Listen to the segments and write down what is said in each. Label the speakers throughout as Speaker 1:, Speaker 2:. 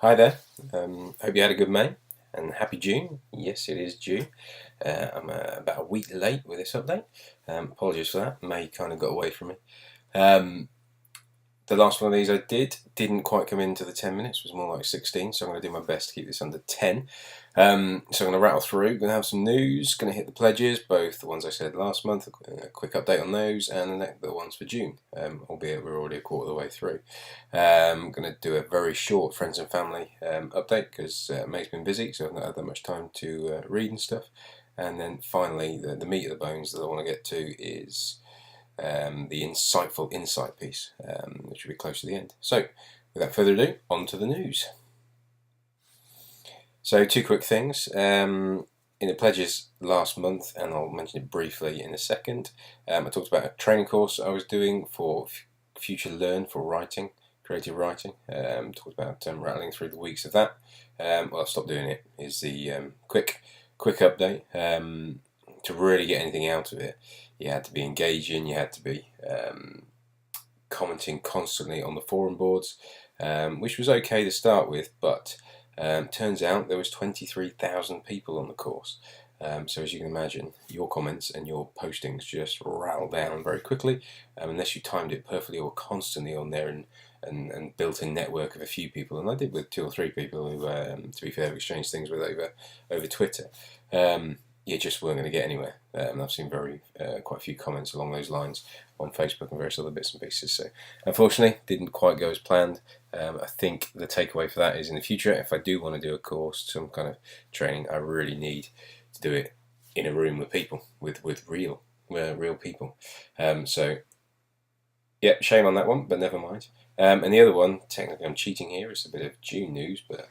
Speaker 1: Hi there. Hope you had a good May and happy June. Yes, it is June. I'm about a week late with this update. Apologies for that. May kind of got away from me. Um, the last one of these I didn't quite come into the 10 minutes, was more like 16, so I'm going to do my best to keep this under 10. So I'm going to rattle through, going to have some news, going to hit the pledges, both the ones I said last month, a quick update on those, and the ones for June, albeit we're already a quarter of the way through. I'm going to do a very short friends and family update, because May's been busy, so I've not had that much time to read and stuff. And then finally, the meat of the bones that I want to get to is the insightful insight piece, which will be close to the end. So, without further ado, on to the news. So, two quick things. In the pledges last month, and I'll mention it briefly in a second, I talked about a training course I was doing for Future Learn for writing, creative writing. Talked about rattling through the weeks of that. Well, I've stopped doing it. Is the quick update. To really get anything out of it, you had to be engaging, you had to be commenting constantly on the forum boards, which was okay to start with, but turns out there was 23,000 people on the course. So as you can imagine, your comments and your postings just rattle down very quickly, unless you timed it perfectly or constantly on there and built a network of a few people. And I did with 2 or 3 people who, to be fair, I've exchanged things with over Twitter. You just weren't going to get anywhere. I've seen quite a few comments along those lines on Facebook and various other bits and pieces. So, unfortunately, didn't quite go as planned. I think the takeaway for that is in the future, if I do want to do a course, some kind of training, I really need to do it in a room with people, with real people. So, yeah, shame on that one, but never mind. And the other one, technically I'm cheating here, it's a bit of June news, but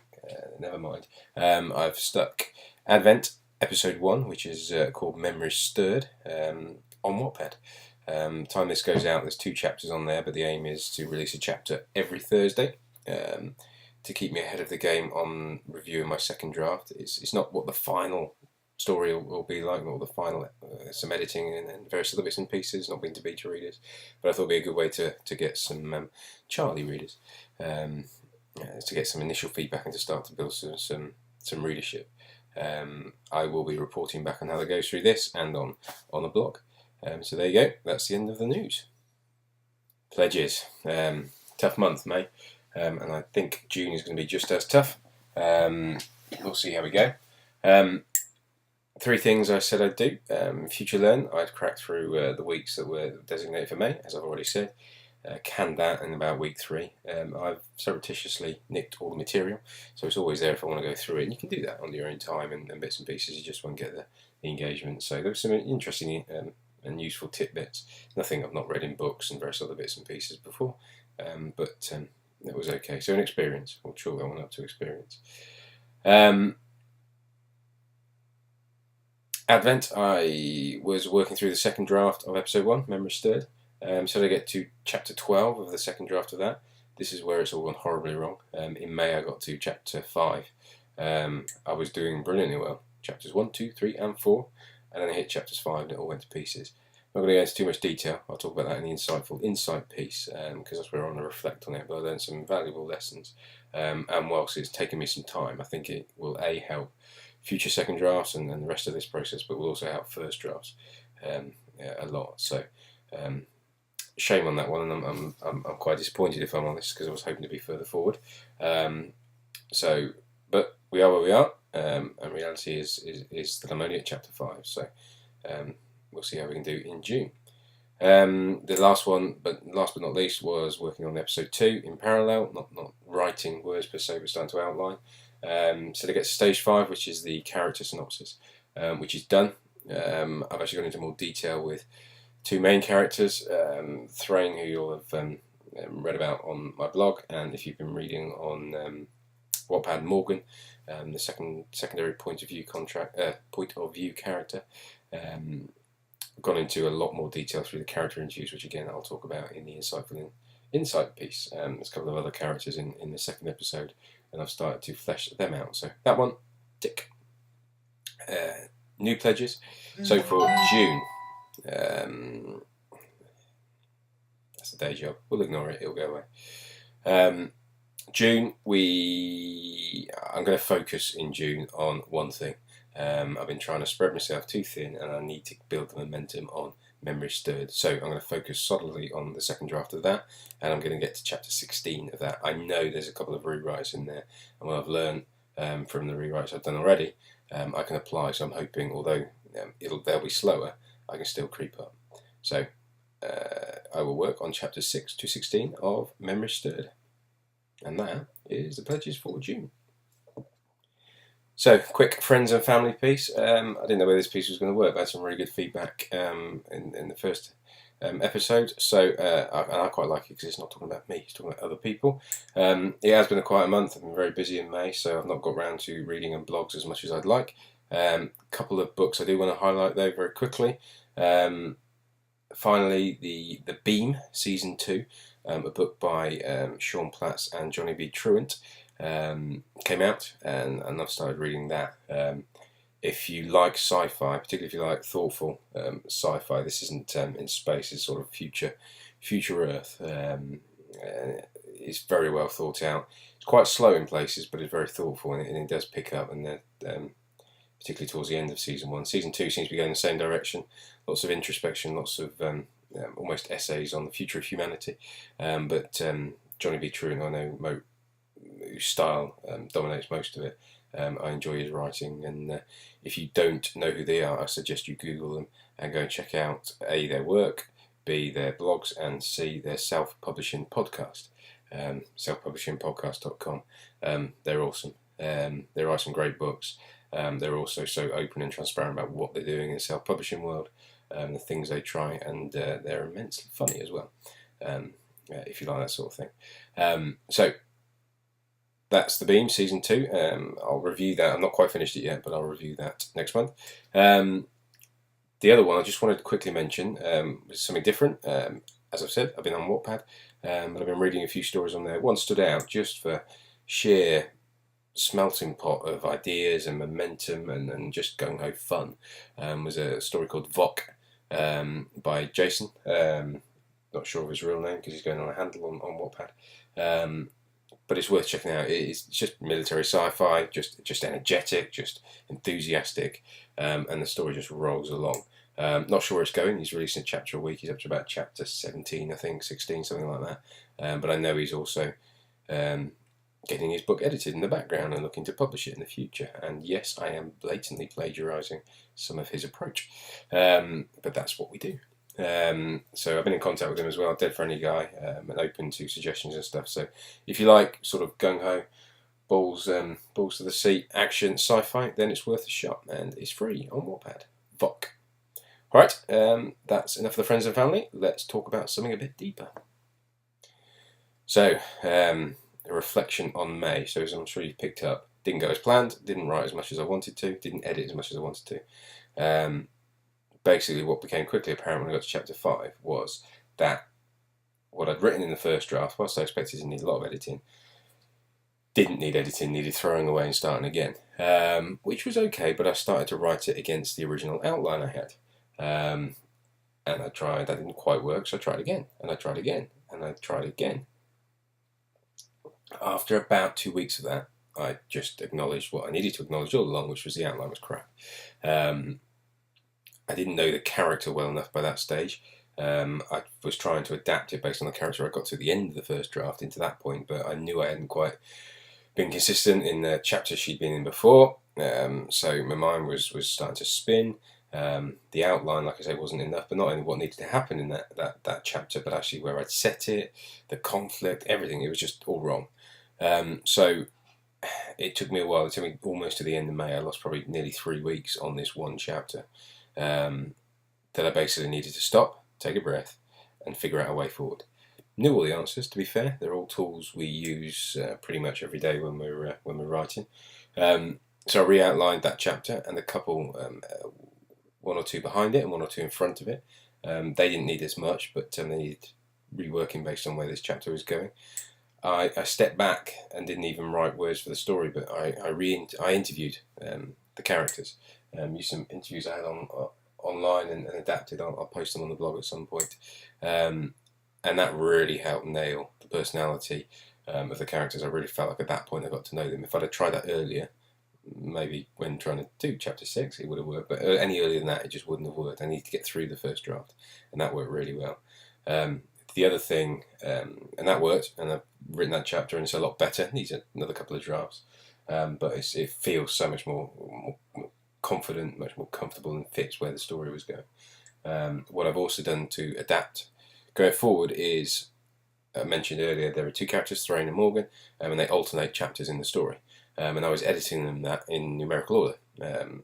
Speaker 1: never mind. I've stuck Advent episode 1, which is called Memories Stirred, on Wattpad. Time this goes out, there's 2 chapters on there, but the aim is to release a chapter every Thursday to keep me ahead of the game on reviewing my second draft. It's not what the final story will be like, or the final some editing and various other bits and pieces, not been to beta readers, but I thought it'd be a good way to get some Charlie readers, to get some initial feedback and to start to build some readership. I will be reporting back on how it goes through this and on the blog. So there you go. That's the end of the news. Pledges. Tough month, May, and I think June is going to be just as tough. We'll see how we go. 3 things I said I'd do. Future Learn, I'd crack through the weeks that were designated for May, as I've already said. Canned that in about week 3. I've surreptitiously nicked all the material, so it's always there if I want to go through it. And you can do that on your own time and bits and pieces. You just won't get the engagement. So there were some interesting and useful tidbits. Nothing I've not read in books and various other bits and pieces before, but it was okay. So an experience. We'll chalk that one up to experience. Advent, I was working through the second draft of episode 1, Memories Stirred. So I get to chapter 12 of the second draft of that. This is where it's all gone horribly wrong. In May, I got to chapter 5. I was doing brilliantly well. Chapters 1, 2, 3, and 4. And then I hit chapters 5 and it all went to pieces. I'm not going to go into too much detail. I'll talk about that in the insightful insight piece, because that's where I want to reflect on it. But I learned some valuable lessons. And whilst it's taken me some time, I think it will help future second drafts and the rest of this process, but will also help first drafts a lot. So shame on that one, and I'm quite disappointed, if I'm honest, because I was hoping to be further forward. But we are where we are, and reality is that I'm only at chapter 5. So we'll see how we can do in June. The last but not least, was working on episode 2 in parallel, not writing words per se, but starting to outline. So to get to stage 5, which is the character synopsis, which is done. I've actually gone into more detail with 2 main characters, Thrain, who you'll have read about on my blog, and if you've been reading on Wattpad, Morgan, the secondary point of view character. Gone into a lot more detail through the character interviews, which again I'll talk about in the insightful insight piece. There's a couple of other characters in the second episode, and I've started to flesh them out. So that one, tick. New pledges. So for June, that's a day job. We'll ignore it. It'll go away. June, I'm going to focus in June on one thing. I've been trying to spread myself too thin, and I need to build the momentum on Memory Stirred. So I'm going to focus solidly on the second draft of that, and I'm going to get to chapter 16 of that. I know there's a couple of rewrites in there, and what I've learned from the rewrites I've done already, I can apply. So I'm hoping, although they'll be slower, I can still creep up. So I will work on chapter 6 to 16 of Memory Stirred. And that is the pledges for June. So, quick friends and family piece. I didn't know whether this piece was going to work. I had some really good feedback in the first episode. So, and I quite like it because it's not talking about me, it's talking about other people. It has been a quiet month. I've been very busy in May, so I've not got round to reading and blogs as much as I'd like. Couple of books I do want to highlight though very quickly. Finally, the Beam Season 2. A book by Sean Platts and Johnny B. Truant came out, and I've started reading that. If you like sci-fi, particularly if you like thoughtful sci-fi, this isn't in space, it's sort of future Earth. It's very well thought out. It's quite slow in places, but it's very thoughtful, and it does pick up, and particularly towards the end of Season 1. Season 2 seems to be going the same direction. Lots of introspection, lots of almost essays on the future of humanity. But Johnny B. Truant, I know, whose style dominates most of it. I enjoy his writing, and if you don't know who they are, I suggest you Google them and go and check out A, their work, B, their blogs, and C, their self-publishing podcast, selfpublishingpodcast.com. They're awesome. They write some great books. They're also so open and transparent about what they're doing in the self-publishing world, the things they try, and they're immensely funny as well, if you like that sort of thing. So that's The Beam Season 2. I'll review that. I'm not quite finished it yet, but I'll review that next month. The other one I just wanted to quickly mention was something different. As I've said, I've been on Wattpad, but I've been reading a few stories on there. One stood out just for sheer smelting pot of ideas and momentum and just gung-ho fun. Was a story called Vok by Jason. Not sure of his real name because he's going on a handle on Wattpad. But it's worth checking out. It's just military sci-fi, just energetic, just enthusiastic, and the story just rolls along. Not sure where it's going. He's releasing a chapter a week. He's up to about chapter 17, I think, 16, something like that. But I know he's also getting his book edited in the background and looking to publish it in the future. And yes, I am blatantly plagiarising some of his approach. But that's what we do. So I've been in contact with him as well, dead friendly guy, and open to suggestions and stuff. So if you like sort of gung-ho, balls to the seat, action, sci-fi, then it's worth a shot, and it's free on Wattpad. Vok. Alright, that's enough of the friends and family. Let's talk about something a bit deeper. So, a reflection on May. So as I'm sure you've picked up, didn't go as planned, didn't write as much as I wanted to, didn't edit as much as I wanted to. Basically what became quickly apparent when I got to chapter 5 was that what I'd written in the first draft, whilst I expected to need a lot of editing, didn't need editing, needed throwing away and starting again, which was okay, but I started to write it against the original outline I had. And I tried, that didn't quite work, so I tried again, and I tried again, and I tried again. After about 2 weeks of that, I just acknowledged what I needed to acknowledge all along, which was the outline was crap. I didn't know the character well enough by that stage. I was trying to adapt it based on the character I got to at the end of the first draft into that point, but I knew I hadn't quite been consistent in the chapters she'd been in before. So my mind was starting to spin. The outline, like I say, wasn't enough, but not only what needed to happen in that chapter, but actually where I'd set it, the conflict, everything. It was just all wrong. So it took me a while. It took me almost to the end of May. I lost probably nearly 3 weeks on this one chapter. That I basically needed to stop, take a breath, and figure out a way forward. Knew all the answers, to be fair. They're all tools we use pretty much every day when we're writing. So I re-outlined that chapter and a couple, one or two behind it and one or two in front of it. They didn't need as much, but they needed reworking based on where this chapter was going. I stepped back and didn't even write words for the story, but I interviewed the characters. Used some interviews I had online and adapted. I'll post them on the blog at some point. And that really helped nail the personality of the characters. I really felt like at that point I got to know them. If I'd have tried that earlier, maybe when trying to do chapter 6 it would have worked, but any earlier than that it just wouldn't have worked. I need to get through the first draft, and that worked really well. The other thing, and that worked, and I've written that chapter and it's a lot better. Needs another couple of drafts, but it feels so much more confident, much more comfortable, and fits where the story was going. What I've also done to adapt going forward is, I mentioned earlier, there are two characters, Thrain and Morgan, and they alternate chapters in the story. And I was editing them that in numerical order.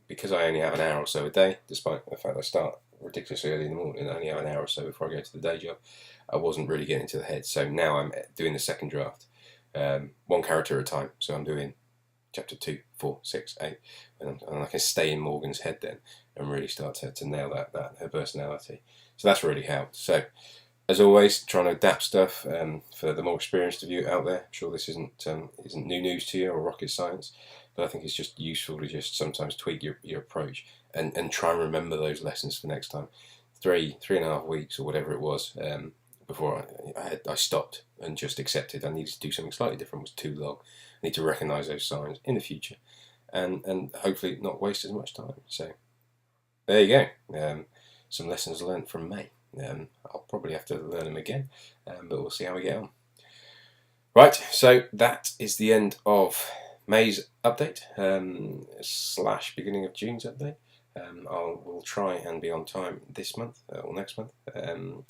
Speaker 1: Because I only have an hour or so a day, despite the fact I start ridiculously early in the morning, I only have an hour or so before I go to the day job, I wasn't really getting to the head. So now I'm doing the second draft, one character at a time. So I'm doing chapter 2, 4, 6, 8, and I can stay in Morgan's head then and really start to nail that her personality. So that's really helped. So as always, trying to adapt stuff for the more experienced of you out there. I'm sure this isn't new news to you or rocket science, but I think it's just useful to just sometimes tweak your approach and try and remember those lessons for next time. 3.5 weeks or whatever it was before I stopped and just accepted I needed to do something slightly different. It was too long. I need to recognise those signs in the future and hopefully not waste as much time. So there you go. Some lessons learned from May. I'll probably have to learn them again, but we'll see how we get on. Right, so that is the end of May's update / beginning of June's update. We'll try and be on time this month or next month, and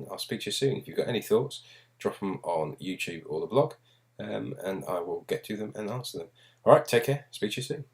Speaker 1: I'll speak to you soon. If you've got any thoughts, drop them on YouTube or the blog, and I will get to them and answer them. Alright, take care, speak to you soon.